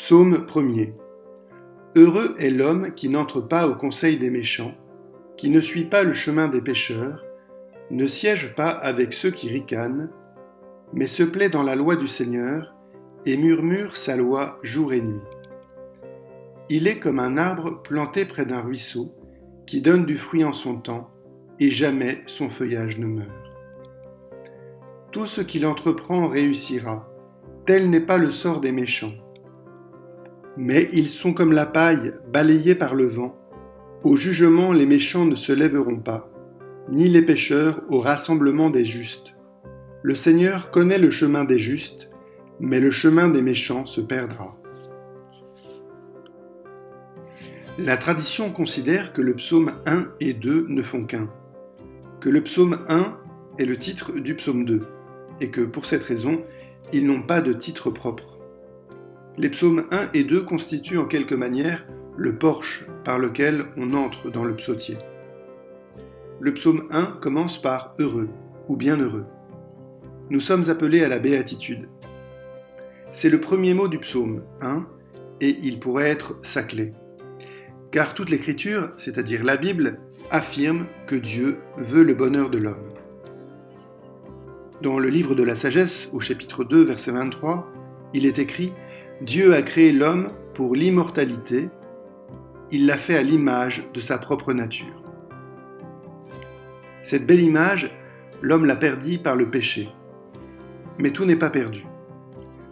Psaume 1er. Heureux est l'homme qui n'entre pas au conseil des méchants, qui ne suit pas le chemin des pécheurs, ne siège pas avec ceux qui ricanent, mais se plaît dans la loi du Seigneur et murmure sa loi jour et nuit. Il est comme un arbre planté près d'un ruisseau, qui donne du fruit en son temps, et jamais son feuillage ne meurt. Tout ce qu'il entreprend réussira, tel n'est pas le sort des méchants. Mais ils sont comme la paille balayée par le vent. Au jugement, les méchants ne se lèveront pas, ni les pécheurs au rassemblement des justes. Le Seigneur connaît le chemin des justes, mais le chemin des méchants se perdra. La tradition considère que le psaume 1 et 2 ne font qu'un, que le psaume 1 est le titre du psaume 2, et que pour cette raison, ils n'ont pas de titre propre. Les psaumes 1 et 2 constituent en quelque manière le porche par lequel on entre dans le psautier. Le psaume 1 commence par « heureux » ou « bienheureux ». Nous sommes appelés à la béatitude. C'est le premier mot du psaume 1 et il pourrait être sa clé. Car toute l'Écriture, c'est-à-dire la Bible, affirme que Dieu veut le bonheur de l'homme. Dans le livre de la sagesse, au chapitre 2, verset 23, il est écrit « Dieu a créé l'homme pour l'immortalité, il l'a fait à l'image de sa propre nature. » Cette belle image, l'homme l'a perdue par le péché. Mais tout n'est pas perdu.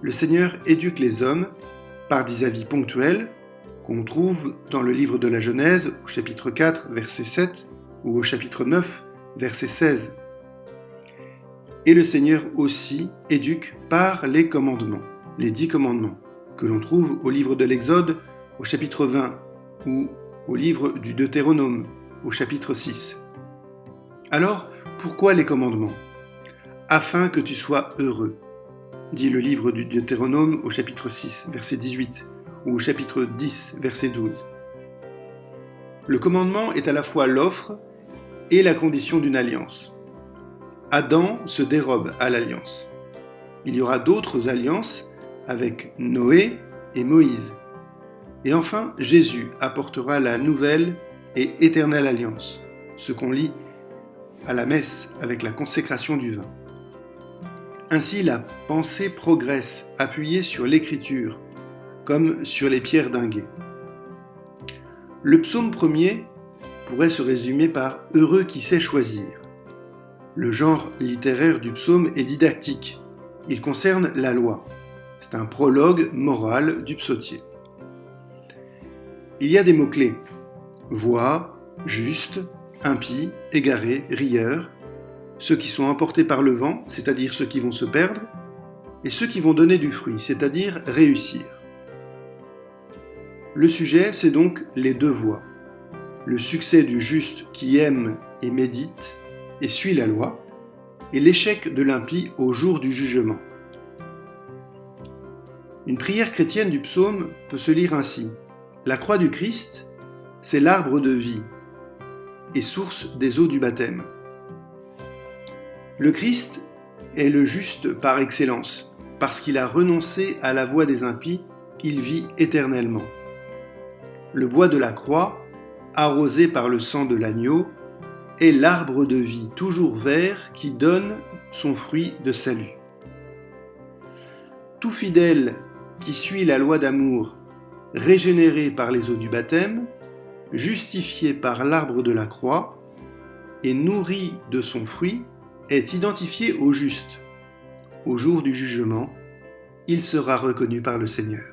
Le Seigneur éduque les hommes par des avis ponctuels qu'on trouve dans le livre de la Genèse, au chapitre 4, verset 7, ou au chapitre 9, verset 16. Et le Seigneur aussi éduque par les commandements, les 10 commandements, que l'on trouve au livre de l'Exode, au chapitre 20, ou au livre du Deutéronome, au chapitre 6. Alors, pourquoi les commandements ? Afin que tu sois heureux, dit le livre du Deutéronome au chapitre 6, verset 18, ou au chapitre 10, verset 12. Le commandement est à la fois l'offre et la condition d'une alliance. Adam se dérobe à l'alliance. Il y aura d'autres alliances avec Noé et Moïse. Et enfin, Jésus apportera la nouvelle et éternelle alliance, ce qu'on lit à la messe avec la consécration du vin. Ainsi, la pensée progresse, appuyée sur l'écriture, comme sur les pierres d'un gué. Le psaume 1er pourrait se résumer par « heureux qui sait choisir ». Le genre littéraire du psaume est didactique. Il concerne la loi. C'est un prologue moral du psautier. Il y a des mots-clés. Voie, juste, impie, égaré, rieur, ceux qui sont emportés par le vent, c'est-à-dire ceux qui vont se perdre, et ceux qui vont donner du fruit, c'est-à-dire réussir. Le sujet, c'est donc les deux voies. Le succès du juste qui aime et médite et suit la loi, et l'échec de l'impie au jour du jugement. Une prière chrétienne du psaume peut se lire ainsi. La croix du Christ, c'est l'arbre de vie et source des eaux du baptême. Le Christ est le juste par excellence, parce qu'il a renoncé à la voie des impies, il vit éternellement. Le bois de la croix, arrosé par le sang de l'agneau, est l'arbre de vie toujours vert qui donne son fruit de salut. Tout fidèle qui suit la loi d'amour, régénéré par les eaux du baptême, justifié par l'arbre de la croix et nourri de son fruit, est identifié au juste. Au jour du jugement, il sera reconnu par le Seigneur.